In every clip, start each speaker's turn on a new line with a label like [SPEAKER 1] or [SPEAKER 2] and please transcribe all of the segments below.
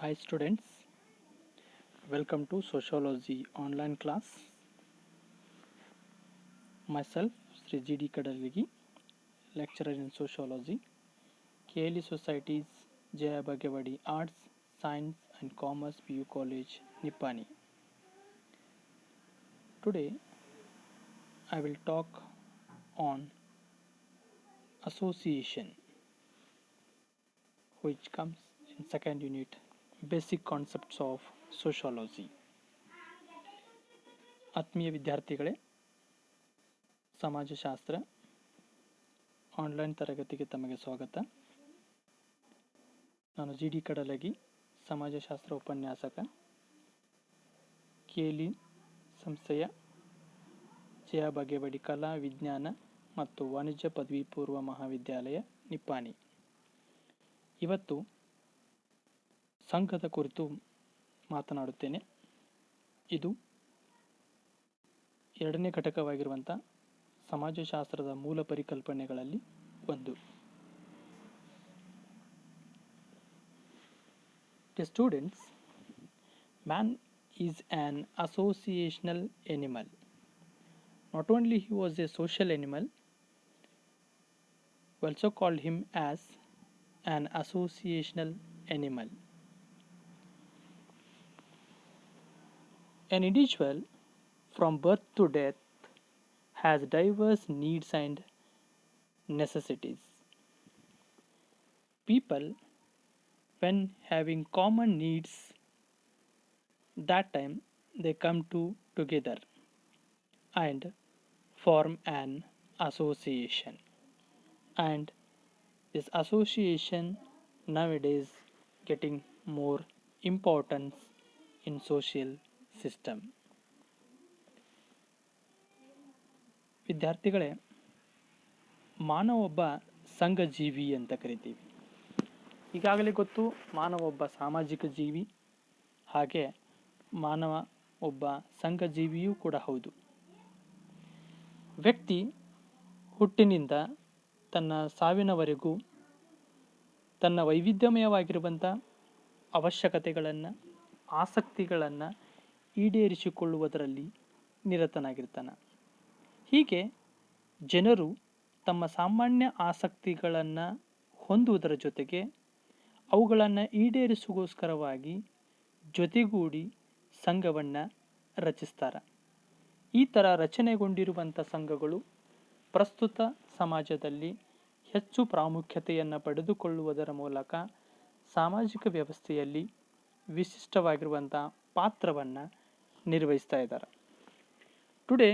[SPEAKER 1] Hi students, welcome to Sociology online class. Myself Sri G.D. Kadaligi, lecturer in Sociology, KLE Societies, Jaya Bhagavadi Arts, Science and Commerce PU College, Nippani. Today I will talk on association, which comes in second unit, basic concepts of sociology. ಆತ್ಮೀಯ ವಿದ್ಯಾರ್ಥಿಗಳೇ, ಸಮಾಜಶಾಸ್ತ್ರ online ತರಗತಿಗೆ ತಮಗೆ ಸ್ವಾಗತ. ನಾನು G D ಕಡಲಗಿ, ಸಮಾಜಶಾಸ್ತ್ರ ಉಪನ್ಯಾಸಕ, KLE ಸಂಸ್ಥೆಯ ಜಯ ಬಗೆವಡಿ ಕಲಾ ವಿಜ್ಞಾನ ಮತ್ತು ವಾಣಿಜ್ಯ ಪದವಿ ಪೂರ್ವ ಮಹಾವಿದ್ಯಾಲಯ ನಿಪ್ಪಾಣಿ. ಇವತ್ತು ಸಂಘದ ಕುರಿತು ಮಾತನಾಡುತ್ತೇನೆ. ಇದು ಎರಡನೇ ಘಟಕವಾಗಿರುವಂಥ ಸಮಾಜಶಾಸ್ತ್ರದ ಮೂಲ ಪರಿಕಲ್ಪನೆಗಳಲ್ಲಿ ಒಂದು. Dear students, man is an associational animal. Not only he was a social animal, we also called him as an associational animal. An individual from birth to death has diverse needs and necessities. People, when having common needs, that time they come together and form an association. And this association nowadays getting more importance in social system. ವಿದ್ಯಾರ್ಥಿಗಳೇ, ಮಾನವ ಒಬ್ಬ ಸಂಘಜೀವಿ ಅಂತ ಕರಿತೀವಿ. ಈಗಾಗಲೇ ಗೊತ್ತು, ಮಾನವ ಒಬ್ಬ ಸಾಮಾಜಿಕ ಜೀವಿ, ಹಾಗೆ ಮಾನವ ಒಬ್ಬ ಸಂಘಜೀವಿಯೂ ಕೂಡ ಹೌದು. ವ್ಯಕ್ತಿ ಹುಟ್ಟಿನಿಂದ ತನ್ನ ಸಾವಿನವರೆಗೂ ತನ್ನ ವೈವಿಧ್ಯಮಯವಾಗಿರುವಂಥ ಅವಶ್ಯಕತೆಗಳನ್ನು, ಆಸಕ್ತಿಗಳನ್ನು ಈಡೇರಿಸಿಕೊಳ್ಳುವುದರಲ್ಲಿ ನಿರತನಾಗಿರ್ತಾನೆ. ಹೀಗೆ ಜನರು ತಮ್ಮ ಸಾಮಾನ್ಯ ಆಸಕ್ತಿಗಳನ್ನು ಹೊಂದುವುದರ ಜೊತೆಗೆ ಅವುಗಳನ್ನು ಈಡೇರಿಸುಗೋಸ್ಕರವಾಗಿ ಜೊತೆಗೂಡಿ ಸಂಘವನ್ನು ರಚಿಸ್ತಾರೆ. ಈ ಥರ ರಚನೆಗೊಂಡಿರುವಂಥ ಸಂಘಗಳು ಪ್ರಸ್ತುತ ಸಮಾಜದಲ್ಲಿ ಹೆಚ್ಚು ಪ್ರಾಮುಖ್ಯತೆಯನ್ನು ಪಡೆದುಕೊಳ್ಳುವುದರ ಮೂಲಕ ಸಾಮಾಜಿಕ ವ್ಯವಸ್ಥೆಯಲ್ಲಿ ವಿಶಿಷ್ಟವಾಗಿರುವಂಥ ಪಾತ್ರವನ್ನು ನಿರ್ವಹಿಸ್ತಾ ಇದ್ದಾರೆ. Today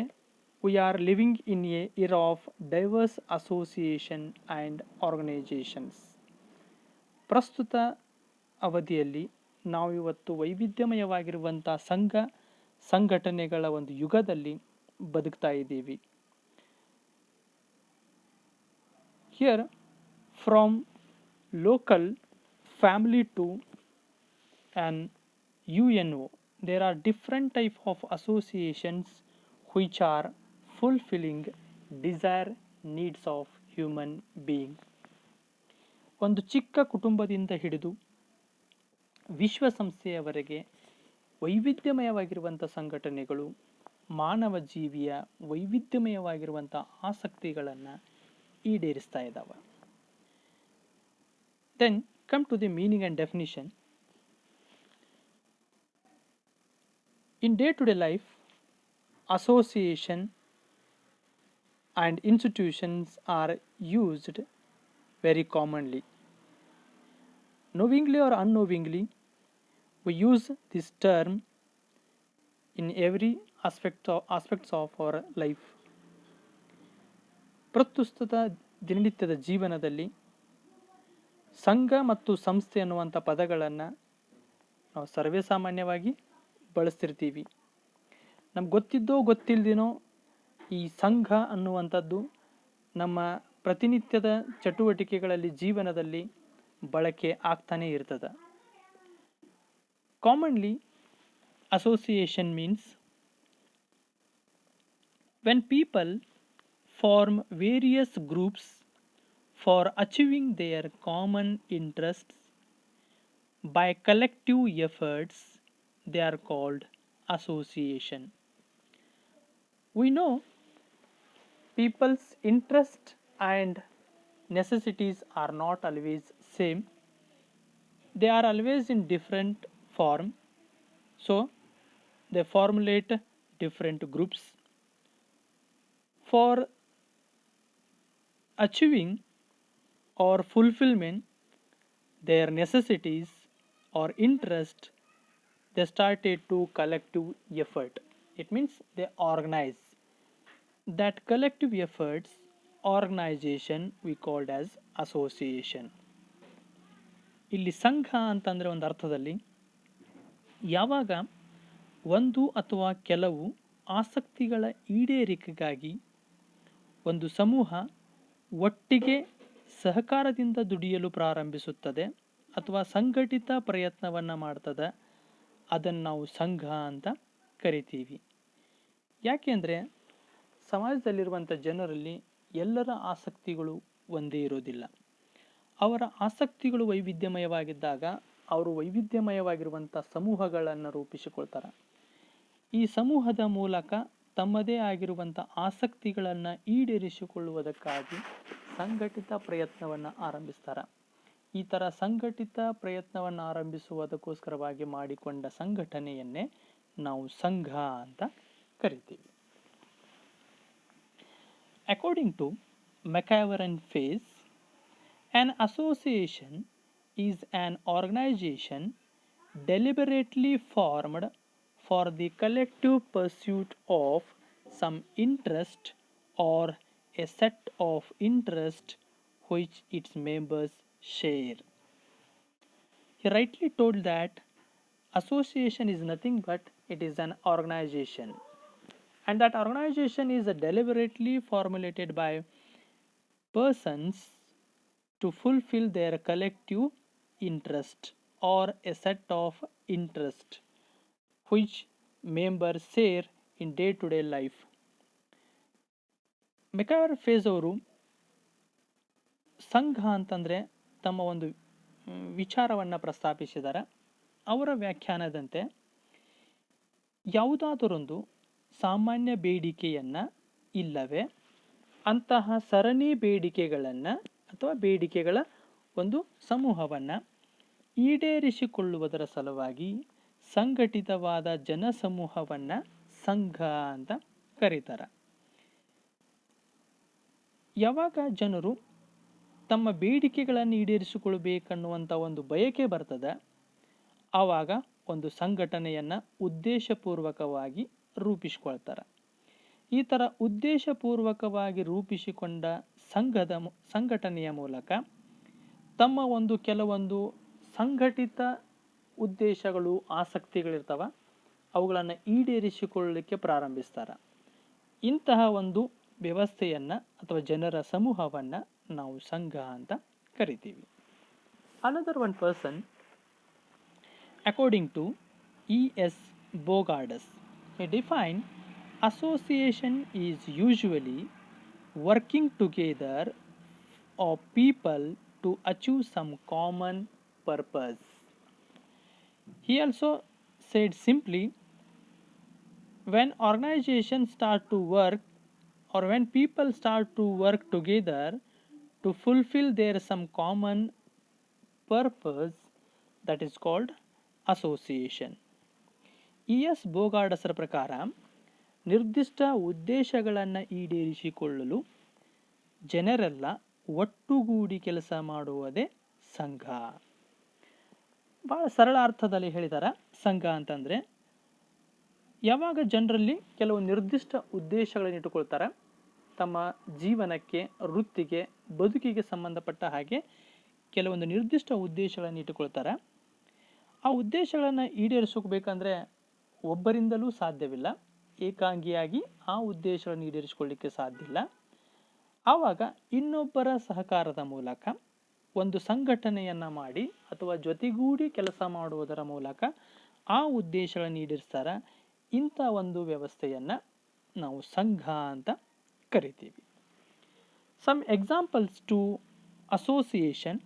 [SPEAKER 1] we are living in a era of diverse association and organizations. ಪ್ರಸ್ತುತ ಅವಧಿಯಲ್ಲಿ ನಾವು ಇವತ್ತು ವೈವಿಧ್ಯಮಯವಾಗಿರುವಂಥ ಸಂಘಟನೆಗಳ ಒಂದು ಯುಗದಲ್ಲಿ ಬದುಕ್ತಾ ಇದ್ದೀವಿ. Here, from local family to an UNO, there are different types of associations which are fulfilling desire needs of human being. ಒಂದು ಚಿಕ್ಕ ಕುಟುಂಬದಿಂದ ಹಿಡಿದು ವಿಶ್ವಸಂಸ್ಥೆಯವರೆಗೆ ವೈವಿಧ್ಯಮಯವಾಗಿರುವಂಥ ಸಂಘಟನೆಗಳು ಮಾನವ ಜೀವಿಯ ವೈವಿಧ್ಯಮಯವಾಗಿರುವಂಥ ಆಸಕ್ತಿಗಳನ್ನು ಈಡೇರಿಸ್ತಾ ಇದ್ದಾವೆ. Then come to the meaning and definition. In day to day life, association and institutions are used very commonly. Knowingly or unknowingly, we use this term in every aspects of our life. ಪ್ರಸ್ತುತ ದಿನನಿತ್ಯದ ಜೀವನದಲ್ಲಿ ಸಂಘ ಮತ್ತು ಸಂಸ್ಥೆ ಅನ್ನುವಂಥ ಪದಗಳನ್ನು ನಾವು ಸರ್ವೇ ಸಾಮಾನ್ಯವಾಗಿ ಬಳಸ್ತಿರ್ತೀವಿ. ನಮ್ಗೆ ಗೊತ್ತಿದ್ದೋ ಗೊತ್ತಿಲ್ಲದೇನೋ ಈ ಸಂಘ ಅನ್ನುವಂಥದ್ದು ನಮ್ಮ ಪ್ರತಿನಿತ್ಯದ ಚಟುವಟಿಕೆಗಳಲ್ಲಿ, ಜೀವನದಲ್ಲಿ ಬಳಕೆ ಆಗ್ತಾನೆ ಇರ್ತದೆ. Commonly association means when people form various groups for achieving their common interests By collective efforts, they are called association. We know people's interest and necessities are not always same. They are always in different form. So they formulate different groups. For achieving or fulfillment their necessities or interest, they started to collective effort. It means they organize. That collective efforts organization we called as association. ಇಲ್ಲಿ ಸಂಘ ಅಂತಂದರೆ ಒಂದು ಅರ್ಥದಲ್ಲಿ ಯಾವಾಗ ಒಂದು ಅಥವಾ ಕೆಲವು ಆಸಕ್ತಿಗಳ ಈಡೇರಿಕೆಗಾಗಿ ಒಂದು ಸಮೂಹ ಒಟ್ಟಿಗೆ ಸಹಕಾರದಿಂದ ದುಡಿಯಲು ಪ್ರಾರಂಭಿಸುತ್ತದೆ ಅಥವಾ ಸಂಘಟಿತ ಪ್ರಯತ್ನವನ್ನು ಮಾಡ್ತದೆ, ಅದನ್ನು ನಾವು ಸಂಘ ಅಂತ ಕರಿತೀವಿ. ಯಾಕೆಂದರೆ ಸಮಾಜದಲ್ಲಿರುವಂಥ ಜನರಲ್ಲಿ ಎಲ್ಲರ ಆಸಕ್ತಿಗಳು ಒಂದೇ ಇರೋದಿಲ್ಲ. ಅವರ ಆಸಕ್ತಿಗಳು ವೈವಿಧ್ಯಮಯವಾಗಿದ್ದಾಗ ಅವರು ವೈವಿಧ್ಯಮಯವಾಗಿರುವಂಥ ಸಮೂಹಗಳನ್ನು ರೂಪಿಸಿಕೊಳ್ತಾರೆ. ಈ ಸಮೂಹದ ಮೂಲಕ ತಮ್ಮದೇ ಆಗಿರುವಂಥ ಆಸಕ್ತಿಗಳನ್ನು ಈಡೇರಿಸಿಕೊಳ್ಳುವುದಕ್ಕಾಗಿ ಸಂಘಟಿತ ಪ್ರಯತ್ನವನ್ನು ಆರಂಭಿಸ್ತಾರೆ. ಈ ಥರ ಸಂಘಟಿತ ಪ್ರಯತ್ನವನ್ನು ಆರಂಭಿಸುವುದಕ್ಕೋಸ್ಕರವಾಗಿ ಮಾಡಿಕೊಂಡ ಸಂಘಟನೆಯನ್ನೇ ನಾವು ಸಂಘ ಅಂತ ಕರಿತೀವಿ. According to McIver and Fayes, an association is an organization deliberately formed for the collective pursuit of some interest or a set of interests which its members share. He rightly told that association is nothing but it is an organization, and that organization is deliberately formulated by persons to fulfill their collective interest or a set of interest which members share in day-to-day life. MacIver ಫೇಸ್ ಅವರು ಸಂಘ ಅಂತಂದರೆ ತಮ್ಮ ಒಂದು ವಿಚಾರವನ್ನು ಪ್ರಸ್ತಾಪಿಸಿದ್ದಾರೆ. ಅವರ ವ್ಯಾಖ್ಯಾನದಂತೆ ಯಾವುದಾದರೊಂದು ಸಾಮಾನ್ಯ ಬೇಡಿಕೆಯನ್ನು ಇಲ್ಲವೇ ಅಂತಹ ಸರಣಿ ಬೇಡಿಕೆಗಳನ್ನು ಅಥವಾ ಬೇಡಿಕೆಗಳ ಒಂದು ಸಮೂಹವನ್ನು ಈಡೇರಿಸಿಕೊಳ್ಳುವುದರ ಸಲುವಾಗಿ ಸಂಘಟಿತವಾದ ಜನಸಮೂಹವನ್ನು ಸಂಘ ಅಂತ ಕರೀತಾರೆ. ಯಾವಾಗ ಜನರು ತಮ್ಮ ಬೇಡಿಕೆಗಳನ್ನು ಈಡೇರಿಸಿಕೊಳ್ಬೇಕನ್ನುವಂಥ ಒಂದು ಬಯಕೆ ಬರ್ತದೆ, ಆವಾಗ ಒಂದು ಸಂಘಟನೆಯನ್ನು ಉದ್ದೇಶಪೂರ್ವಕವಾಗಿ ರೂಪಿಸಿಕೊಳ್ತಾರೆ. ಈ ಥರ ಉದ್ದೇಶಪೂರ್ವಕವಾಗಿ ರೂಪಿಸಿಕೊಂಡ ಸಂಘಟನೆಯ ಮೂಲಕ ತಮ್ಮ ಒಂದು ಕೆಲವೊಂದು ಸಂಘಟಿತ ಉದ್ದೇಶಗಳು ಆಸಕ್ತಿಗಳಿರ್ತವೆ, ಅವುಗಳನ್ನು ಈಡೇರಿಸಿಕೊಳ್ಳಲಿಕ್ಕೆ ಪ್ರಾರಂಭಿಸ್ತಾರೆ. ಇಂತಹ ಒಂದು ವ್ಯವಸ್ಥೆಯನ್ನು ಅಥವಾ ಜನರ ಸಮೂಹವನ್ನು ನಾವು ಸಂಘ ಅಂತ ಕರಿತೀವಿ. Another one person, according to E.S. Bogardus, he defined association is usually working together of people to achieve some common purpose. He also said simply, when organizations start to work or when people start to work together to fulfill their some common purpose, that is called association. E.S. ಬೋಗಾರ್ಡಸರ ಪ್ರಕಾರ ನಿರ್ದಿಷ್ಟ ಉದ್ದೇಶಗಳನ್ನು ಈಡೇರಿಸಿಕೊಳ್ಳಲು ಜನರೆಲ್ಲ ಒಟ್ಟುಗೂಡಿ ಕೆಲಸ ಮಾಡುವುದೇ ಸಂಘ. ಭಾಳ ಸರಳ ಅರ್ಥದಲ್ಲಿ ಹೇಳಿದ್ದಾರೆ. ಸಂಘ ಅಂತಂದರೆ ಯಾವಾಗ ಜನರಲ್ಲಿ ಕೆಲವು ನಿರ್ದಿಷ್ಟ ಉದ್ದೇಶಗಳನ್ನು ಇಟ್ಟುಕೊಳ್ತಾರೆ, ತಮ್ಮ ಜೀವನಕ್ಕೆ, ವೃತ್ತಿಗೆ, ಬದುಕಿಗೆ ಸಂಬಂಧಪಟ್ಟ ಹಾಗೆ ಕೆಲವೊಂದು ನಿರ್ದಿಷ್ಟ ಉದ್ದೇಶಗಳನ್ನು ಇಟ್ಟುಕೊಳ್ತಾರೆ. ಆ ಉದ್ದೇಶಗಳನ್ನು ಈಡೇರಿಸಬೇಕಂದ್ರೆ ಒಬ್ಬರಿಂದಲೂ ಸಾಧ್ಯವಿಲ್ಲ, ಏಕಾಂಗಿಯಾಗಿ ಆ ಉದ್ದೇಶಗಳನ್ನು ಈಡೇರಿಸಿಕೊಳ್ಳಲಿಕ್ಕೆ ಸಾಧ್ಯ ಇಲ್ಲ. ಆವಾಗ ಇನ್ನೊಬ್ಬರ ಸಹಕಾರದ ಮೂಲಕ ಒಂದು ಸಂಘಟನೆಯನ್ನು ಮಾಡಿ ಅಥವಾ ಜೊತೆಗೂಡಿ ಕೆಲಸ ಮಾಡುವುದರ ಮೂಲಕ ಆ ಉದ್ದೇಶಗಳನ್ನು ಈಡೇರಿಸ್ತಾರೆ. ಇಂಥ ಒಂದು ವ್ಯವಸ್ಥೆಯನ್ನು ನಾವು ಸಂಘ ಅಂತ ಕರಿತೀವಿ. Some examples to association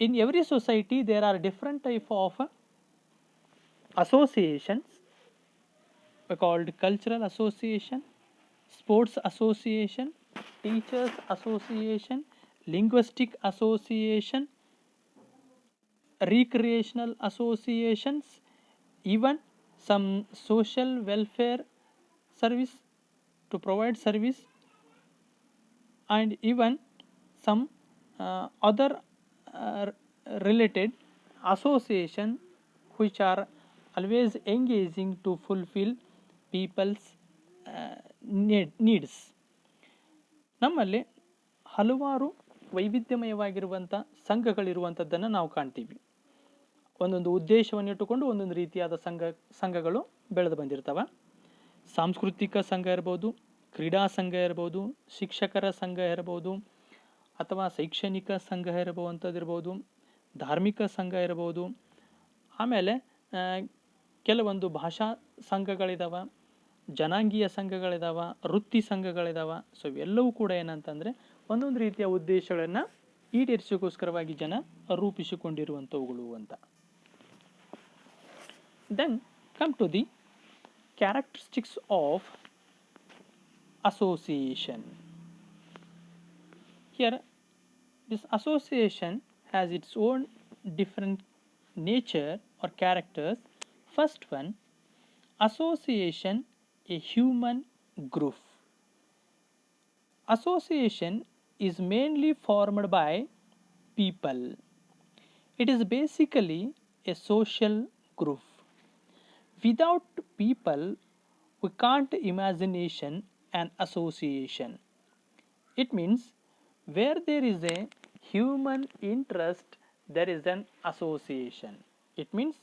[SPEAKER 1] In every society there are different type of associations called cultural association, sports association, teachers association, linguistic association, recreational associations, even some social welfare service to provide service, and even some other uh, related association which are always engaging to fulfill people's needs. ನಮ್ಮಲ್ಲಿ ಹಲವಾರು ವೈವಿಧ್ಯಮಯವಾಗಿರುವಂಥ ಸಂಘಗಳಿರುವಂಥದ್ದನ್ನು ನಾವು ಕಾಣ್ತೀವಿ. ಒಂದೊಂದು ಉದ್ದೇಶವನ್ನಿಟ್ಟುಕೊಂಡು ಒಂದೊಂದು ರೀತಿಯಾದ ಸಂಘಗಳು ಬೆಳೆದು ಬಂದಿರ್ತವೆ. ಸಾಂಸ್ಕೃತಿಕ ಸಂಘ ಇರ್ಬೋದು, ಕ್ರೀಡಾ ಸಂಘ ಇರ್ಬೋದು, ಶಿಕ್ಷಕರ ಸಂಘ ಇರ್ಬೋದು, ಅಥವಾ ಶೈಕ್ಷಣಿಕ ಸಂಘ ಇರ್ಬೋದು, ಧಾರ್ಮಿಕ ಸಂಘ ಇರ್ಬೋದು, ಆಮೇಲೆ ಕೆಲವೊಂದು ಭಾಷಾ ಸಂಘಗಳಿದಾವೆ, ಜನಾಂಗೀಯ ಸಂಘಗಳಿದಾವೆ, ವೃತ್ತಿ ಸಂಘಗಳಿದಾವೆ. ಸೊ ಇವೆಲ್ಲವೂ ಕೂಡ ಏನಂತಂದರೆ ಒಂದೊಂದು ರೀತಿಯ ಉದ್ದೇಶಗಳನ್ನು ಈಡೇರಿಸೋಕ್ಕೋಸ್ಕರವಾಗಿ ಜನ ರೂಪಿಸಿಕೊಂಡಿರುವಂಥವುಗಳು ಅಂತ. Then come to the characteristics of association. Here this association has its own different nature or characters. First one, association, a human group. Association is mainly formed by people. It is basically a social group. Without people, we can't imagine an association. It means where there is a human interest, there is an association. It means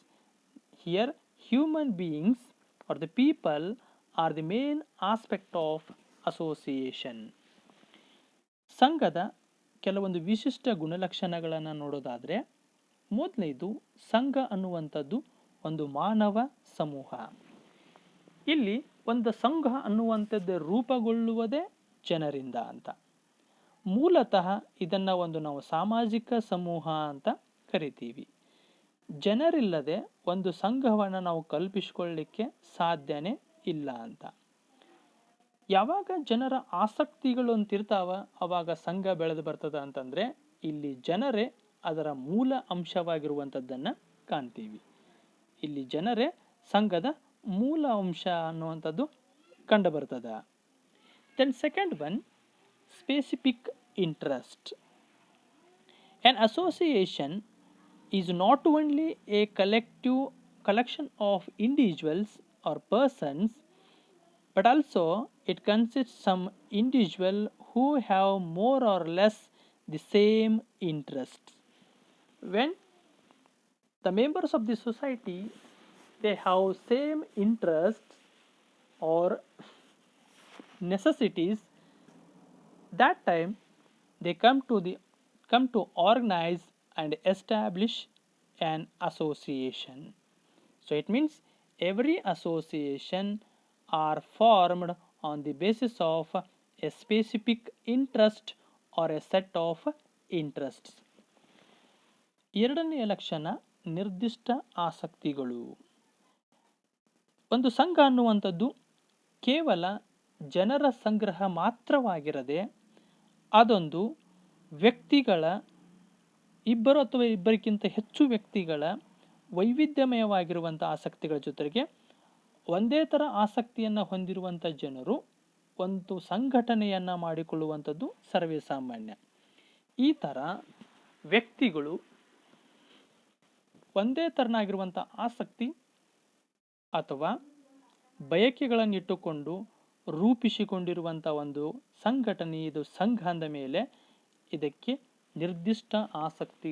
[SPEAKER 1] here human beings or the people are the main aspect of association. ಸಂಘದ ಕೆಲವೊಂದು ವಿಶಿಷ್ಟ ಗುಣಲಕ್ಷಣಗಳನ್ನು ನೋಡೋದಾದರೆ, ಮೊದಲನೇದು, ಸಂಘ ಅನ್ನುವಂಥದ್ದು ಒಂದು ಮಾನವ ಸಮೂಹ. ಇಲ್ಲಿ ಒಂದು ಸಂಘ ಅನ್ನುವಂಥದ್ದು ರೂಪುಗೊಳ್ಳುವುದೇ ಜನರಿಂದ ಅಂತ. ಮೂಲತಃ ಇದನ್ನು ಒಂದು ನಾವು ಸಾಮಾಜಿಕ ಸಮೂಹ ಅಂತ ಕರಿತೀವಿ. ಜನರಿಲ್ಲದೆ ಒಂದು ಸಂಘವನ್ನು ನಾವು ಕಲ್ಪಿಸಿಕೊಳ್ಳಲಿಕ್ಕೆ ಸಾಧ್ಯನೇ ಇಲ್ಲ ಅಂತ. ಯಾವಾಗ ಜನರ ಆಸಕ್ತಿಗಳು ಅಂತಿರ್ತಾವ ಅವಾಗ ಸಂಘ ಬೆಳೆದು ಬರ್ತದೆ ಅಂತಂದರೆ ಇಲ್ಲಿ ಜನರೇ ಅದರ ಮೂಲ ಅಂಶವಾಗಿರುವಂಥದ್ದನ್ನು ಕಾಣ್ತೀವಿ. ಇಲ್ಲಿ ಜನರೇ ಸಂಘದ ಮೂಲ ಅಂಶ ಅನ್ನುವಂಥದ್ದು ಕಂಡು ಬರ್ತದೆ. Then second one, specific interest. An association is not only a collection of individuals or persons, but also it consists some individual who have more or less the same interests. When the members of the society they have same interests or necessities, that time they come to organize and establish an association. So it means every association are formed on the basis of a specific interest or a set of interests. ಎರಡನೆಯ ಲಕ್ಷಣ, ನಿರ್ದಿಷ್ಟ ಆಸಕ್ತಿಗಳು. ಒಂದು ಸಂಘ ಅನ್ನುವಂಥದ್ದು ಕೇವಲ ಜನರ ಸಂಗ್ರಹ ಮಾತ್ರವಾಗಿರದೆ ಅದೊಂದು ವ್ಯಕ್ತಿಗಳ, ಇಬ್ಬರು ಅಥವಾ ಇಬ್ಬರಿಗಿಂತ ಹೆಚ್ಚು ವ್ಯಕ್ತಿಗಳ ವೈವಿಧ್ಯಮಯವಾಗಿರುವಂಥ ಆಸಕ್ತಿಗಳ ಜೊತೆಗೆ ಒಂದೇ ಥರ ಆಸಕ್ತಿಯನ್ನು ಹೊಂದಿರುವಂಥ ಜನರು ಒಂದು ಸಂಘಟನೆಯನ್ನು ಮಾಡಿಕೊಳ್ಳುವಂಥದ್ದು ಸರ್ವೇ ಸಾಮಾನ್ಯ. ಈ ಥರ ವ್ಯಕ್ತಿಗಳು ಒಂದೇ ಥರನಾಗಿರುವಂಥ ಆಸಕ್ತಿ ಅಥವಾ ಬಯಕೆಗಳನ್ನಿಟ್ಟುಕೊಂಡು ರೂಪಿಸಿಕೊಂಡಿರುವಂಥ ಒಂದು ಸಂಘಟನೆ, ಇದು ಸಂಘ ಅಂದ ಮೇಲೆ ಇದಕ್ಕೆ ನಿರ್ದಿಷ್ಟ ಆಸಕ್ತಿ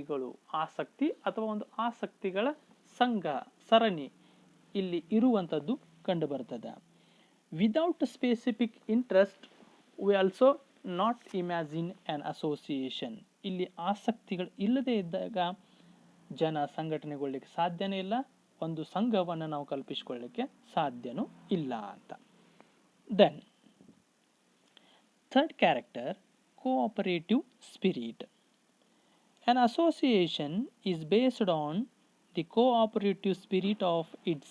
[SPEAKER 1] ಅಥವಾ ಒಂದು ಆಸಕ್ತಿಗಳ ಸಂಘ ಸರಣಿ ಇಲ್ಲಿ ಇರುವಂಥದ್ದು ಕಂಡು ಬರ್ತದೆ. Without specific interest we also not imagine an association. ಇಲ್ಲಿ ಆಸಕ್ತಿಗಳು ಇಲ್ಲದೇ ಇದ್ದಾಗ ಜನ ಸಂಘಟನೆಗೊಳ್ಳಲಿಕ್ಕೆ ಸಾಧ್ಯನೇ ಇಲ್ಲ, ಒಂದು ಸಂಘವನ್ನು ನಾವು ಕಲ್ಪಿಸಿಕೊಳ್ಳಲಿಕ್ಕೆ ಸಾಧ್ಯನೂ ಇಲ್ಲ ಅಂತ. Then third character, cooperative spirit. An association is based on the cooperative spirit of its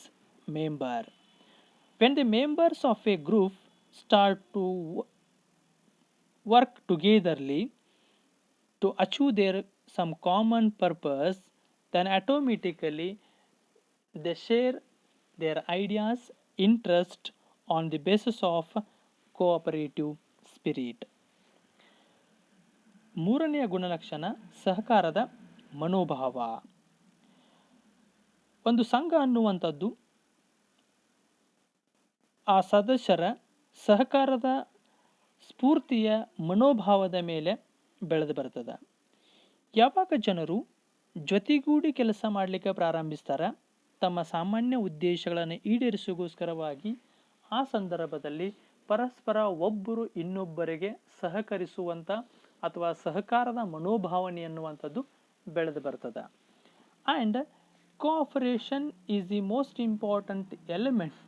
[SPEAKER 1] member. When the members of a group start to work togetherly to achieve their some common purpose, then automatically they share their ideas, interest on the basis of cooperative spirit. ಮೂರನೆಯ ಗುಣಲಕ್ಷಣ ಸಹಕಾರದ ಮನೋಭಾವ. ಒಂದು ಸಂಘ ಅನ್ನುವಂಥದ್ದು ಆ ಸದಸ್ಯರ ಸಹಕಾರದ ಸ್ಫೂರ್ತಿಯ ಮನೋಭಾವದ ಮೇಲೆ ಬೆಳೆದು ಬರ್ತದೆ. ಯಾವಾಗ ಜನರು ಜೊತೆಗೂಡಿ ಕೆಲಸ ಮಾಡಲಿಕ್ಕೆ ಪ್ರಾರಂಭಿಸ್ತಾರೆ, ತಮ್ಮ ಸಾಮಾನ್ಯ ಉದ್ದೇಶಗಳನ್ನು ಈಡೇರಿಸೋಗೋಸ್ಕರವಾಗಿ ಆ ಸಂದರ್ಭದಲ್ಲಿ ಪರಸ್ಪರ ಒಬ್ಬರು ಇನ್ನೊಬ್ಬರಿಗೆ ಸಹಕರಿಸುವಂಥ ಅಥವಾ ಸಹಕಾರದ ಮನೋಭಾವನೆ ಅನ್ನುವಂಥದ್ದು ಬೆಳೆದು ಬರ್ತದೆ. And cooperation is the most important element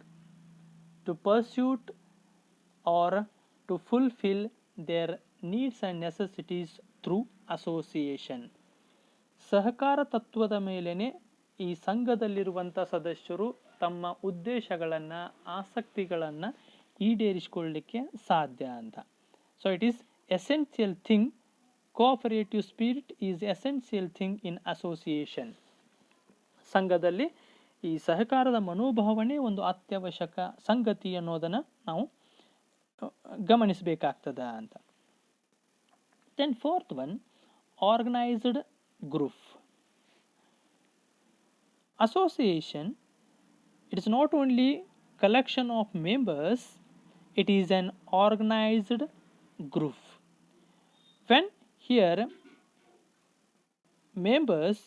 [SPEAKER 1] to pursue or to fulfill their needs and necessities through association. ಸಹಕಾರ ತತ್ವದ ಮೇಲೇನೆ ಈ ಸಂಘದಲ್ಲಿರುವಂಥ ಸದಸ್ಯರು ತಮ್ಮ ಉದ್ದೇಶಗಳನ್ನು, ಆಸಕ್ತಿಗಳನ್ನು ಈಡೇರಿಸಿಕೊಳ್ಳಲಿಕ್ಕೆ ಸಾಧ್ಯ ಅಂತ. So it is essential thing, cooperative spirit is essential thing in association. ಸಂಘದಲ್ಲಿ ಈ ಸಹಕಾರದ ಮನೋಭಾವನೆ ಒಂದು ಅತ್ಯವಶ್ಯಕ ಸಂಗತಿ ಅನ್ನೋದನ್ನು ನಾವು ಗಮನಿಸಬೇಕಾಗ್ತದ ಅಂತ. Then fourth one, organized group. Association, it is not only collection of members, it is an organized group. When here members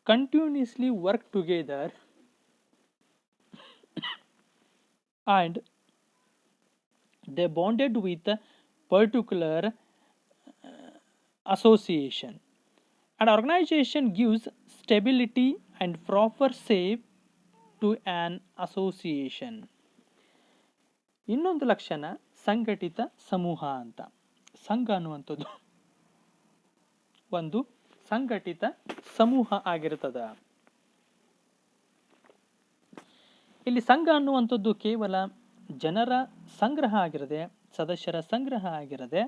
[SPEAKER 1] continuously work together and they bonded with a particular association, and organization gives stability and proper shape to an association. ಇನ್ನೊಂದು ಲಕ್ಷಣ ಸಂಘಟಿತ ಸಮೂಹ ಅಂತ. ಸಂಘ ಅನ್ನುವಂಥದ್ದು ಒಂದು ಸಂಘಟಿತ ಸಮೂಹ ಆಗಿರುತ್ತದೆ. ಇಲ್ಲಿ ಸಂಘ ಅನ್ನುವಂಥದ್ದು ಕೇವಲ ಜನರ ಸಂಗ್ರಹ ಆಗಿರದೆ, ಸದಸ್ಯರ ಸಂಗ್ರಹ ಆಗಿರದೆ,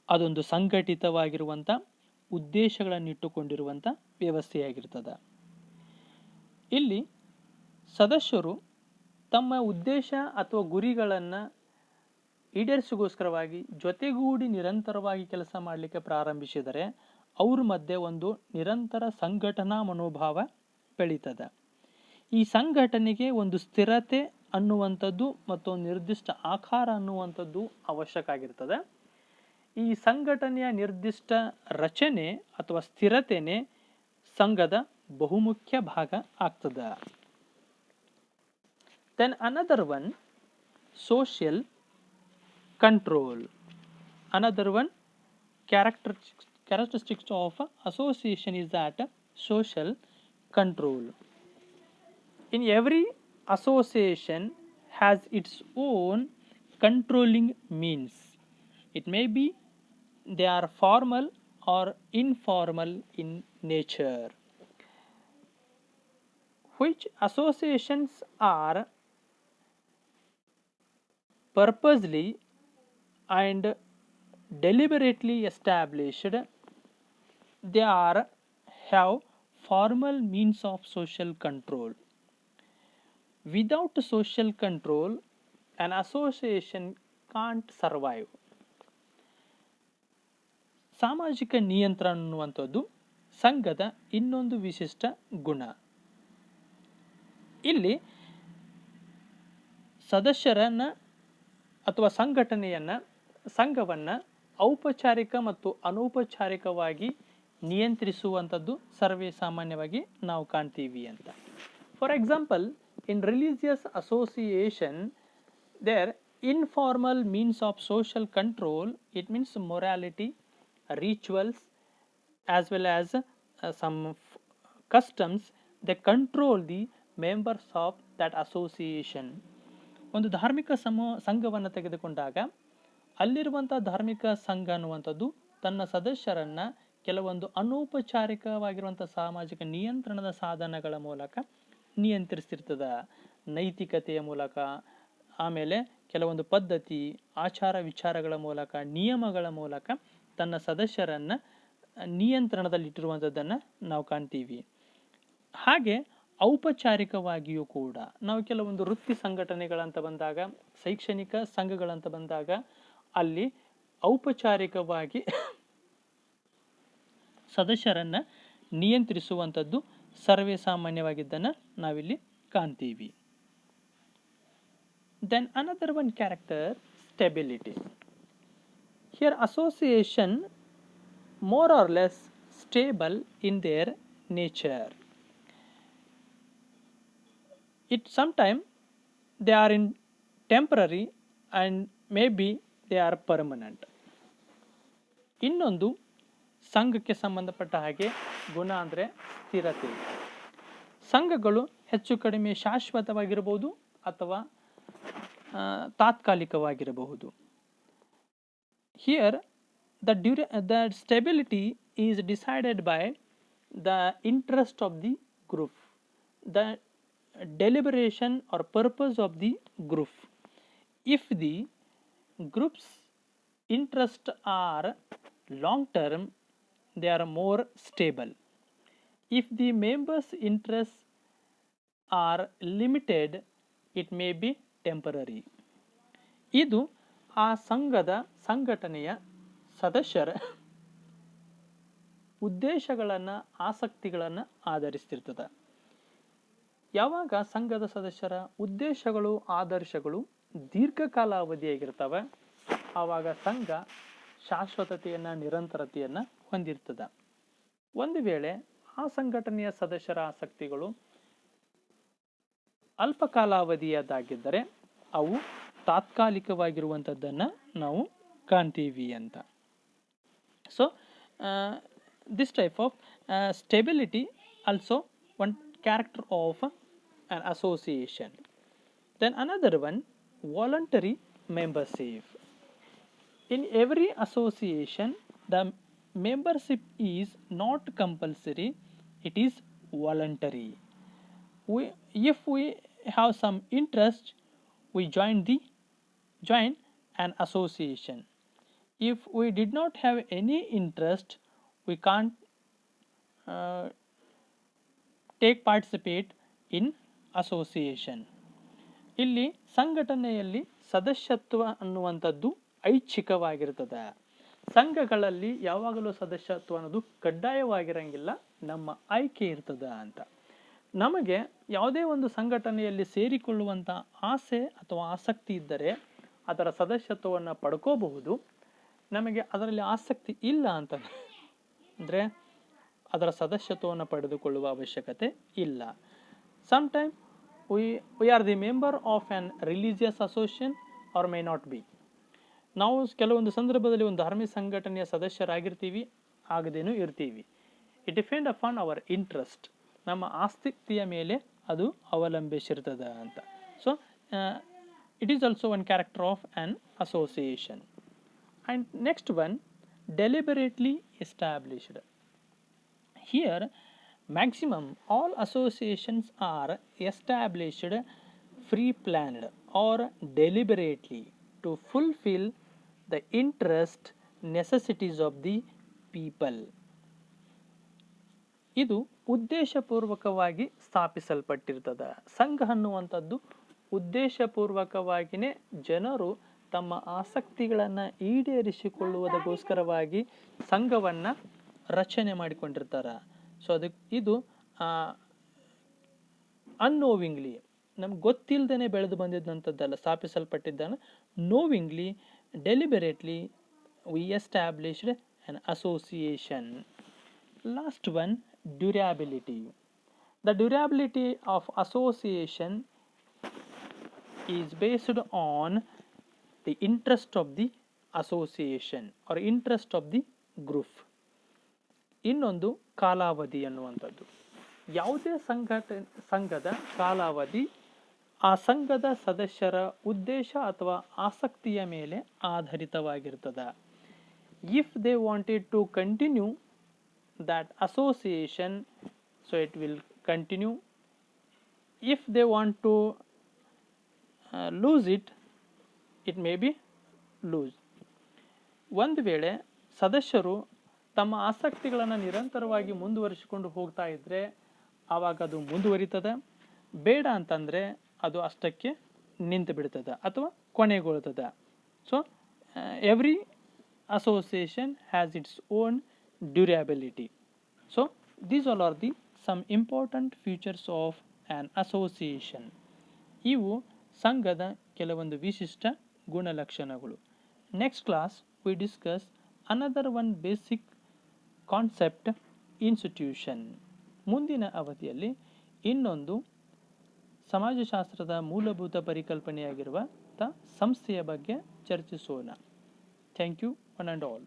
[SPEAKER 1] ಅದೊಂದು ಸಂಘಟಿತವಾಗಿರುವಂಥ ಉದ್ದೇಶಗಳನ್ನಿಟ್ಟುಕೊಂಡಿರುವಂಥ ವ್ಯವಸ್ಥೆಯಾಗಿರ್ತದೆ. ಇಲ್ಲಿ ಸದಸ್ಯರು ತಮ್ಮ ಉದ್ದೇಶ ಅಥವಾ ಗುರಿಗಳನ್ನು ಈಡೇರಿಸಿಗೋಸ್ಕರವಾಗಿ ಜೊತೆಗೂಡಿ ನಿರಂತರವಾಗಿ ಕೆಲಸ ಮಾಡಲಿಕ್ಕೆ ಪ್ರಾರಂಭಿಸಿದರೆ ಅವ್ರ ಮಧ್ಯೆ ಒಂದು ನಿರಂತರ ಸಂಘಟನಾ ಮನೋಭಾವ ಬೆಳೀತದೆ. ಈ ಸಂಘಟನೆಗೆ ಒಂದು ಸ್ಥಿರತೆ ಅನ್ನುವಂಥದ್ದು ಮತ್ತು ನಿರ್ದಿಷ್ಟ ಆಕಾರ ಅನ್ನುವಂಥದ್ದು ಅವಶ್ಯಕ ಆಗಿರ್ತದೆ. ಈ ಸಂಘಟನೆಯ ನಿರ್ದಿಷ್ಟ ರಚನೆ ಅಥವಾ ಸ್ಥಿರತೆನೇ ಸಂಘದ ಬಹುಮುಖ್ಯ ಭಾಗ ಆಗ್ತದೆ. Then another one, social control. Another one characteristics of association is that social control. In every association has its own controlling means. It may be they are formal or informal in nature. Which associations are purposely and deliberately established, they have formal means of social control. Without social control, an association can't survive. ಸಾಮಾಜಿಕ ನಿಯಂತ್ರಣ ಅನ್ನುವಂಥದ್ದು ಸಂಘದ ಇನ್ನೊಂದು ವಿಶಿಷ್ಟ ಗುಣ. ಇಲ್ಲಿ ಸದಸ್ಯರನ್ನು ಅಥವಾ ಸಂಘವನ್ನು ಔಪಚಾರಿಕ ಮತ್ತು ಅನೌಪಚಾರಿಕವಾಗಿ ನಿಯಂತ್ರಿಸುವಂಥದ್ದು ಸರ್ವೇ ಸಾಮಾನ್ಯವಾಗಿ ನಾವು ಕಾಣ್ತೀವಿ ಅಂತ. For example, in religious association there informal means of social control, it means morality, rituals, as well as some customs, they control the members of that association. ಒಂದು ಧಾರ್ಮಿಕ ಸಂಘವನ್ನು ತೆಗೆದುಕೊಂಡಾಗ ಅಲ್ಲಿರುವಂಥ ಧಾರ್ಮಿಕ ಸಂಘ ಅನ್ನುವಂಥದ್ದು ತನ್ನ ಸದಸ್ಯರನ್ನು ಕೆಲವೊಂದು ಅನೌಪಚಾರಿಕವಾಗಿರುವಂಥ ಸಾಮಾಜಿಕ ನಿಯಂತ್ರಣದ ಸಾಧನಗಳ ಮೂಲಕ ನಿಯಂತ್ರಿಸ್ತಿರ್ತದ. ನೈತಿಕತೆಯ ಮೂಲಕ, ಆಮೇಲೆ ಕೆಲವೊಂದು ಪದ್ಧತಿ ಆಚಾರ ವಿಚಾರಗಳ ಮೂಲಕ, ನಿಯಮಗಳ ಮೂಲಕ ತನ್ನ ಸದಸ್ಯರನ್ನು ನಿಯಂತ್ರಣದಲ್ಲಿಟ್ಟಿರುವಂಥದ್ದನ್ನು ನಾವು ಕಾಣ್ತೀವಿ. ಹಾಗೆ ಔಪಚಾರಿಕವಾಗಿಯೂ ಕೂಡ ನಾವು ಕೆಲವೊಂದು ವೃತ್ತಿ ಸಂಘಟನೆಗಳಂತ ಬಂದಾಗ, ಶೈಕ್ಷಣಿಕ ಸಂಘಗಳಂತ ಬಂದಾಗ ಅಲ್ಲಿ ಔಪಚಾರಿಕವಾಗಿ ಸದಸ್ಯರನ್ನು ನಿಯಂತ್ರಿಸುವಂಥದ್ದು ಸರ್ವೇ ಸಾಮಾನ್ಯವಾಗಿದ್ದನ್ನು ನಾವಿಲ್ಲಿ ಕಾಣ್ತೀವಿ. Then another one character, stability. Here association more or less stable in their nature. It sometimes they are in temporary and maybe they are permanent. ಇನ್ನೊಂದು ಸಂಘಕ್ಕೆ ಸಂಬಂಧಪಟ್ಟ ಹಾಗೆ ಗುಣ ಅಂದರೆ ಸ್ಥಿರತೆ. ಸಂಘಗಳು ಹೆಚ್ಚು ಕಡಿಮೆ ಶಾಶ್ವತವಾಗಿರಬಹುದು ಅಥವಾ ತಾತ್ಕಾಲಿಕವಾಗಿರಬಹುದು. Here the stability is decided by the interest of the group, the deliberation or purpose of the group. If the group's interests are long term, they are more stable. If the members' interests are limited, it may be temporary. ಇದು ಆ ಸಂಘಟನೆಯ ಸದಸ್ಯರ ಉದ್ದೇಶಗಳನ್ನು, ಆಸಕ್ತಿಗಳನ್ನು ಆಧರಿಸ್ತಿರ್ತದೆ. ಯಾವಾಗ ಸಂಘದ ಸದಸ್ಯರ ಉದ್ದೇಶಗಳು, ಆದರ್ಶಗಳು ದೀರ್ಘಕಾಲ ಅವಧಿಯಾಗಿರ್ತವೆ, ಆವಾಗ ಸಂಘ ಶಾಶ್ವತತೆಯನ್ನು, ನಿರಂತರತೆಯನ್ನು ಹೊಂದಿರ್ತದೆ. ಒಂದು ವೇಳೆ ಆ ಸಂಘಟನೆಯ ಸದಸ್ಯರ ಆಸಕ್ತಿಗಳು ಅಲ್ಪ ಕಾಲಾವಧಿಯದಾಗಿದ್ದರೆ ಅವು ತಾತ್ಕಾಲಿಕವಾಗಿರುವಂಥದ್ದನ್ನು ನಾವು ಕಾಣ್ತೀವಿ ಅಂತ. So this type of stability also one character of an association. Then another one, voluntary membership. In every association, the membership is not compulsory, it is voluntary. If we have some interest, we join an association. If we did not have any interest, we can't participate in association. ಇಲ್ಲಿ ಸಂಘಟನೆಯಲ್ಲಿ ಸದಸ್ಯತ್ವ ಅನ್ನುವಂಥದ್ದು ಐಚ್ಛಿಕವಾಗಿರ್ತದೆ. ಸಂಘಗಳಲ್ಲಿ ಯಾವಾಗಲೂ ಸದಸ್ಯತ್ವ ಅನ್ನೋದು ಕಡ್ಡಾಯವಾಗಿರಂಗಿಲ್ಲ, ನಮ್ಮ ಆಯ್ಕೆ ಇರ್ತದೆ ಅಂತ. ನಮಗೆ ಯಾವುದೇ ಒಂದು ಸಂಘಟನೆಯಲ್ಲಿ ಸೇರಿಕೊಳ್ಳುವಂಥ ಆಸೆ ಅಥವಾ ಆಸಕ್ತಿ ಇದ್ದರೆ ಅದರ ಸದಸ್ಯತ್ವವನ್ನು ಪಡ್ಕೋಬಹುದು. ನಮಗೆ ಅದರಲ್ಲಿ ಆಸಕ್ತಿ ಇಲ್ಲ ಅಂದರೆ ಅದರ ಸದಸ್ಯತ್ವವನ್ನು ಪಡೆದುಕೊಳ್ಳುವ ಅವಶ್ಯಕತೆ ಇಲ್ಲ. Sometimes we are the member of an religious association or may not be. ನಾವು ಕೆಲವೊಂದು ಸಂದರ್ಭದಲ್ಲಿ ಒಂದು ಧಾರ್ಮಿಕ ಸಂಘಟನೆಯ ಸದಸ್ಯರಾಗಿರ್ತೀವಿ, ಆಗದೇನೂ ಇರ್ತೀವಿ. It depend upon hour interest, ನಮ್ಮ ಆಸಕ್ತಿಯ ಮೇಲೆ ಅದು ಅವಲಂಬಿಸಿರ್ತದೆ ಅಂತ. So it is also one character of on association. And next one, deliberately established. Here maximum all associations are established pre-planned or deliberately to fulfill the interest necessities of the people. ಇದು ಉದ್ದೇಶಪೂರ್ವಕವಾಗಿ ಸ್ಥಾಪಿಸಲ್ಪಟ್ಟಿರ್ತದೆ. ಸಂಘ ಅನ್ನುವಂಥದ್ದು ಉದ್ದೇಶಪೂರ್ವಕವಾಗಿಯೇ ಜನರು ತಮ್ಮ ಆಸಕ್ತಿಗಳನ್ನು ಈಡೇರಿಸಿಕೊಳ್ಳುವುದಕ್ಕೋಸ್ಕರವಾಗಿ ಸಂಘವನ್ನು ರಚನೆ ಮಾಡಿಕೊಂಡಿರ್ತಾರೆ. So ಇದು ಅನ್ನೋವಿಂಗ್ಲಿ, ನಮ್ಗೆ ಗೊತ್ತಿಲ್ಲದೇ ಬೆಳೆದು ಬಂದಿದ್ದಂಥದ್ದಲ್ಲ, ಸ್ಥಾಪಿಸಲ್ಪಟ್ಟಿದ್ದಾನೆ. Knowingly, deliberately we established an association. Last one, durability. The durability of association is based on the interest of the association or interest of the group. ಇನ್ನೊಂದು ಕಾಲಾವಧಿ ಅನ್ನುವಂಥದ್ದು. ಯಾವುದೇ ಸಂಘದ ಕಾಲಾವಧಿ ಆ ಸಂಘದ ಸದಸ್ಯರ ಉದ್ದೇಶ ಅಥವಾ ಆಸಕ್ತಿಯ ಮೇಲೆ ಆಧಾರಿತವಾಗಿರ್ತದೆ. If they wanted to continue that association, so it will continue. If they want to lose it, it may be lose. ಒಂದು ವೇಳೆ ಸದಸ್ಯರು ತಮ್ಮ ಆಸಕ್ತಿಗಳನ್ನು ನಿರಂತರವಾಗಿ ಮುಂದುವರಿಸಿಕೊಂಡು ಹೋಗ್ತಾ ಇದ್ದರೆ ಆವಾಗ ಅದು ಮುಂದುವರಿತದೆ. ಬೇಡ ಅಂತಂದರೆ ಅದು ಅಷ್ಟಕ್ಕೆ ನಿಂತು ಬಿಡ್ತದೆ ಅಥವಾ ಕೊನೆಗೊಳ್ತದೆ. So every association has its own durability. So these all are the some important features of an association. ಇವು ಸಂಘದ ಕೆಲವೊಂದು ವಿಶಿಷ್ಟ ಗುಣಲಕ್ಷಣಗಳು. Next class we discuss another one basic concept, institution. ಮುಂದಿನ ಅವಧಿಯಲ್ಲಿ ಇನ್ನೊಂದು ಸಮಾಜಶಾಸ್ತ್ರದ ಮೂಲಭೂತ ಪರಿಕಲ್ಪನೆಯಾಗಿರುವ ಸಂಸ್ಥೆಯ ಬಗ್ಗೆ ಚರ್ಚಿಸೋಣ. Thank you one and all.